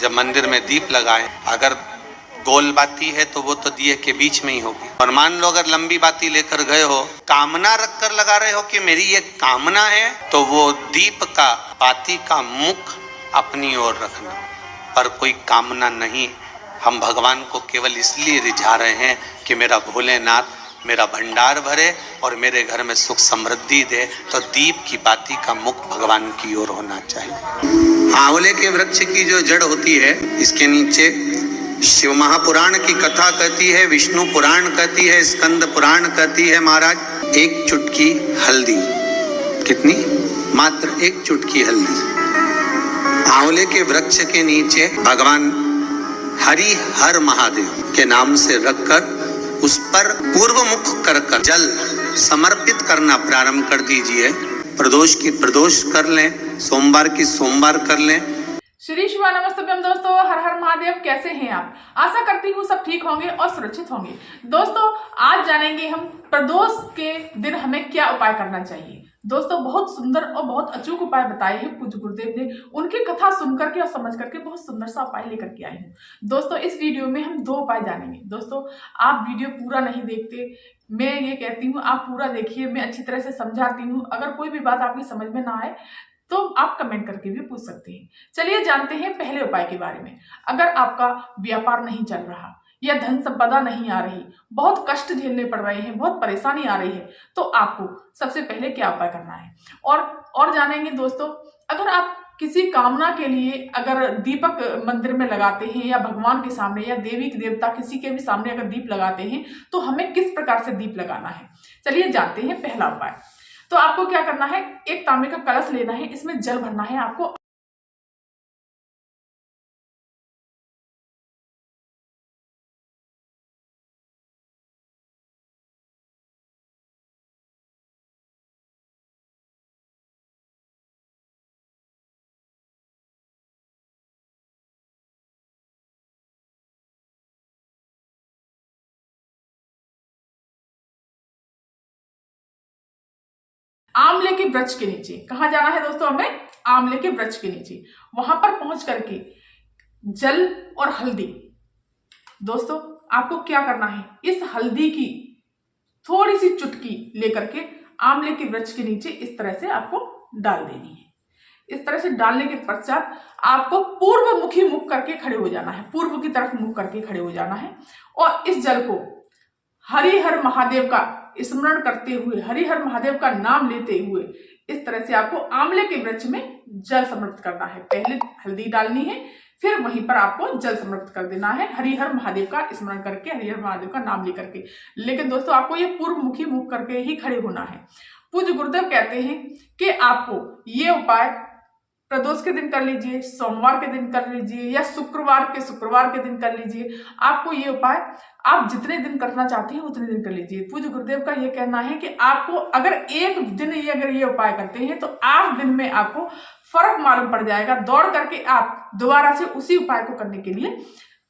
जब मंदिर में दीप लगाए, अगर गोल बाती है तो वो तो दिए के बीच में ही होगी। और मान लो अगर लंबी बाती लेकर गए हो, कामना रख कर लगा रहे हो कि मेरी ये कामना है, तो वो दीप का, बाती का मुख अपनी ओर रखना, पर कोई कामना नहीं। हम भगवान को केवल इसलिए रिझा रहे हैं कि मेरा भोलेनाथ मेरा भंडार भरे और मेरे घर में सुख समृद्धि दे। तो दीप की बाती का मुख भगवान की ओर होना चाहिए। आंवले के वृक्ष की जो जड़ होती है, इसके नीचे शिव महापुराण की कथा कहती है, विष्णु पुराण कहती है, स्कंद पुराण कहती है महाराज, एक चुटकी हल्दी, कितनी? मात्र एक चुटकी हल्दी आंवले के वृक्ष के नीचे भगवान हरि हर महादेव के नाम से रखकर उस पर पूर्व मुख कर जल समर्पित करना प्रारंभ कर दीजिए। प्रदोष की प्रदोष कर लें, सोमवार की सोमवार कर लें। श्री शिवा नमस्तभ्यम दोस्तों, हर हर महादेव। कैसे हैं आप? आशा करती हूँ सब ठीक होंगे और सुरक्षित होंगे। दोस्तों आज जानेंगे हम प्रदोष के दिन हमें क्या उपाय करना चाहिए। दोस्तों बहुत सुंदर और बहुत अचूक उपाय बताए हैं पूज्य गुरुदेव ने। उनकी कथा सुन करके और समझ करके बहुत सुंदर सा उपाय लेकर के आई हूँ। दोस्तों इस वीडियो में हम 2 उपाय जानेंगे। दोस्तों आप वीडियो पूरा नहीं देखते, मैं ये कहती हूँ आप पूरा देखिए, मैं अच्छी तरह से समझाती हूँ। अगर कोई भी बात आपकी समझ में ना आए तो आप कमेंट करके भी पूछ सकते हैं। चलिए जानते हैं पहले उपाय के बारे में। अगर आपका व्यापार नहीं चल रहा या धन संपदा नहीं आ रही, बहुत कष्ट झेलने पड़ रहे हैं, बहुत परेशानी आ रही है, तो आपको सबसे पहले क्या उपाय करना है और जानेंगे। दोस्तों अगर आप किसी कामना के लिए अगर दीपक मंदिर में लगाते हैं या भगवान के सामने या देवी देवता किसी के भी सामने अगर दीप लगाते हैं तो हमें किस प्रकार से दीप लगाना है, चलिए जानते हैं पहला उपाय। तो आपको क्या करना है, एक तांबे का कलश लेना है, इसमें जल भरना है आपको। आंवले के वृक्ष के नीचे, कहाँ जाना है दोस्तों हमें? आंवले के वृक्ष के नीचे, वहां पर पहुंच करके जल और हल्दी, दोस्तों आपको क्या करना है, इस हल्दी की थोड़ी सी चुटकी लेकर के आंवले के वृक्ष के नीचे इस तरह से आपको डाल देनी है। इस तरह से डालने के पश्चात आपको पूर्व मुखी मुख करके खड़े हो जाना है, पूर्व की तरफ मुख करके खड़े हो जाना है और इस जल को हरि हर महादेव का स्मरण करते हुए, हरि हर महादेव का नाम लेते हुए इस तरह से आपको आंवले के वृक्ष में जल समर्पित करना है। पहले हल्दी डालनी है, फिर वहीं पर आपको जल समर्पित कर देना है, हरि हर महादेव का स्मरण करके, हरि हर महादेव का नाम लेकर के। लेकिन दोस्तों आपको ये पूर्व मुखी मुख करके ही खड़े होना है। पूज्य गुरुदेव कहते हैं कि आपको ये उपाय प्रदोष के दिन कर लीजिए, सोमवार के दिन कर लीजिए या शुक्रवार के दिन कर लीजिए। आपको ये उपाय आप जितने दिन करना चाहते हैं उतने दिन कर लीजिए। पूज्य गुरुदेव का ये कहना है कि आपको अगर एक दिन अगर ये उपाय करते हैं तो 8 दिन में आपको फर्क मालूम पड़ जाएगा। दौड़ करके आप दोबारा से उसी उपाय को करने के लिए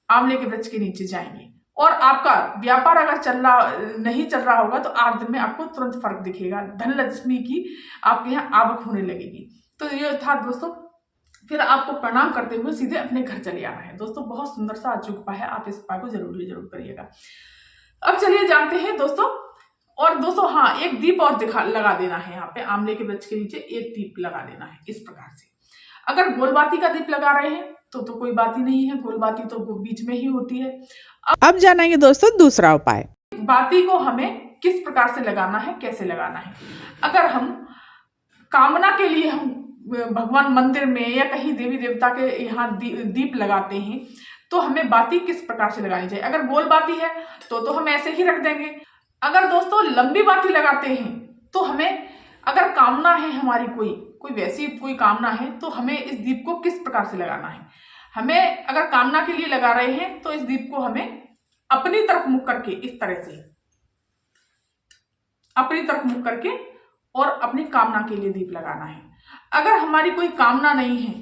आंवले के वृक्ष के नीचे जाएंगे और आपका व्यापार अगर नहीं चल रहा होगा तो 8 दिन में आपको तुरंत फर्क दिखेगा। धन लक्ष्मी की आपके यहाँ आवक होने लगेगी। तो ये था दोस्तों, फिर आपको प्रणाम करते हुए सीधे अपने घर चले आना है। दोस्तों बहुत सुंदर सा अचूक उपाय है, आप इस उपाय को जरूर करिएगा। अब चलिए जानते हैं दोस्तों, और दोस्तों हाँ, एक दीप और लगा देना है यहाँ पे आंवले के वृक्ष के नीचे, एक दीप लगा देना है इस प्रकार से। अगर गोलबाती का दीप लगा रहे हैं तो कोई बात ही नहीं है, गोलबाती तो बीच में ही होती है। अब जानेंगे दोस्तों दूसरा उपाय। बाती को हमें किस प्रकार से लगाना है, कैसे लगाना है। अगर हम कामना के लिए हम भगवान मंदिर में या कहीं देवी देवता के यहाँ दीप लगाते हैं तो हमें बाती किस प्रकार से लगानी चाहिए। अगर गोल बाती है तो हम ऐसे ही रख देंगे। अगर दोस्तों लंबी बाती लगाते हैं तो हमें, अगर कामना है हमारी कोई वैसी कोई कामना है तो हमें इस दीप को किस प्रकार से लगाना है। हमें अगर कामना के लिए लगा रहे हैं तो इस दीप को हमें अपनी तरफ मुख करके इस तरह से अपनी तरफ मुख करके और अपनी कामना के लिए दीप लगाना है। अगर हमारी कोई कामना नहीं है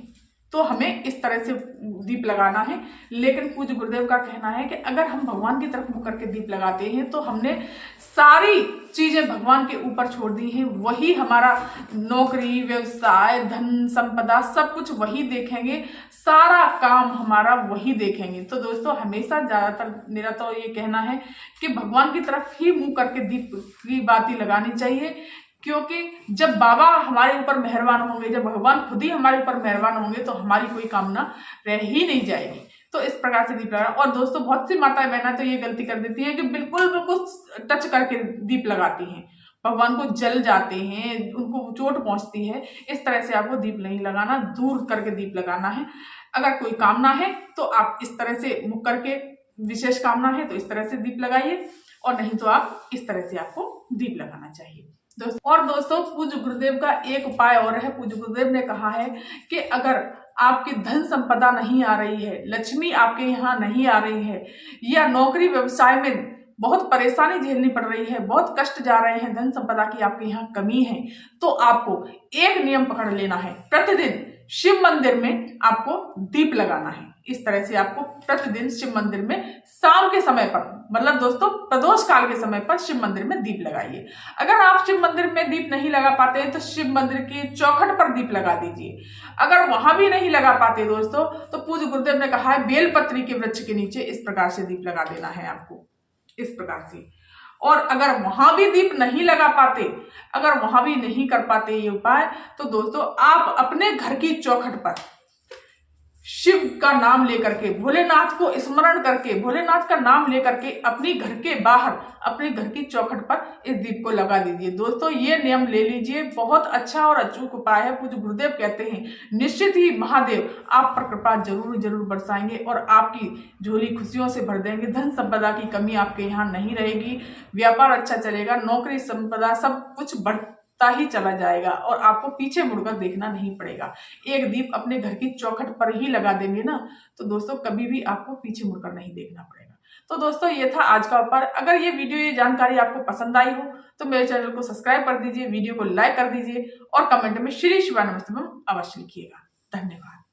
तो हमें इस तरह से दीप लगाना है। लेकिन पूज्य गुरुदेव का कहना है कि अगर हम भगवान की तरफ मुख करके दीप लगाते हैं तो हमने सारी चीजें भगवान के ऊपर छोड़ दी हैं। वही हमारा नौकरी, व्यवसाय, धन संपदा सब कुछ वही देखेंगे, सारा काम हमारा वही देखेंगे। तो दोस्तों हमेशा ज्यादातर मेरा तो ये कहना है कि भगवान की तरफ ही मुंह करके दीप की बाती लगानी चाहिए, क्योंकि जब बाबा हमारे ऊपर मेहरबान होंगे, जब भगवान खुद ही हमारे ऊपर मेहरबान होंगे तो हमारी कोई कामना रह ही नहीं जाएगी। तो इस प्रकार से दीप लगाना। और दोस्तों बहुत सी माताएं बहनें तो ये गलती कर देती है कि बिल्कुल टच करके दीप लगाती हैं, भगवान को जल जाते हैं, उनको चोट पहुंचती है। इस तरह से आपको दीप नहीं लगाना, दूर करके दीप लगाना है। अगर कोई कामना है तो आप इस तरह से मुख करके, विशेष कामना है तो इस तरह से दीप लगाइए, और नहीं तो आप इस तरह से आपको दीप लगाना चाहिए दोस्तों पूज्य गुरुदेव का एक उपाय और है। पूज्य गुरुदेव ने कहा है कि अगर आपकी धन संपदा नहीं आ रही है, लक्ष्मी आपके यहाँ नहीं आ रही है, या नौकरी व्यवसाय में बहुत परेशानी झेलनी पड़ रही है, बहुत कष्ट जा रहे हैं, धन संपदा की आपके यहाँ कमी है, तो आपको एक नियम पकड़ लेना है। प्रतिदिन शिव मंदिर में आपको दीप लगाना है। इस तरह से आपको प्रतिदिन शिव मंदिर में शाम के समय पर, मतलब दोस्तों प्रदोष काल के समय पर शिव मंदिर में दीप लगाइए। अगर आप शिव मंदिर में दीप नहीं लगा पाते हैं तो शिव मंदिर के चौखट पर दीप लगा दीजिए। अगर वहां भी नहीं लगा पाते दोस्तों तो पूज्य गुरुदेव ने कहा है बेलपत्री के वृक्ष के नीचे इस प्रकार से दीप लगा देना है आपको, इस प्रकार से। और अगर वहां भी दीप नहीं लगा पाते, अगर वहां भी नहीं कर पाते ये उपाय, तो दोस्तों आप अपने घर की चौखट पर शिव का नाम लेकर के, भोलेनाथ को स्मरण करके, भोलेनाथ का नाम लेकर के अपनी घर के बाहर, अपने घर की चौखट पर इस दीप को लगा दीजिए। दोस्तों ये नियम ले लीजिए, बहुत अच्छा और अचूक उपाय है। पूज्य गुरुदेव कहते हैं निश्चित ही महादेव आप पर कृपा जरूर बरसाएंगे और आपकी झोली खुशियों से भर देंगे। धन संपदा की कमी आपके यहाँ नहीं रहेगी, व्यापार अच्छा चलेगा, नौकरी संपदा सब कुछ बढ़ता ही चला जाएगा और आपको पीछे मुड़कर देखना नहीं पड़ेगा। एक दीप अपने घर की चौखट पर ही लगा देंगे ना, तो दोस्तों कभी भी आपको पीछे मुड़कर नहीं देखना पड़ेगा। तो दोस्तों ये था आज का उपाय। अगर ये वीडियो, ये जानकारी आपको पसंद आई हो तो मेरे चैनल को सब्सक्राइब कर दीजिए, वीडियो को लाइक कर दीजिए और कमेंट में श्री शिवाय नमस्तुभ्यम अवश्य लिखिएगा। धन्यवाद।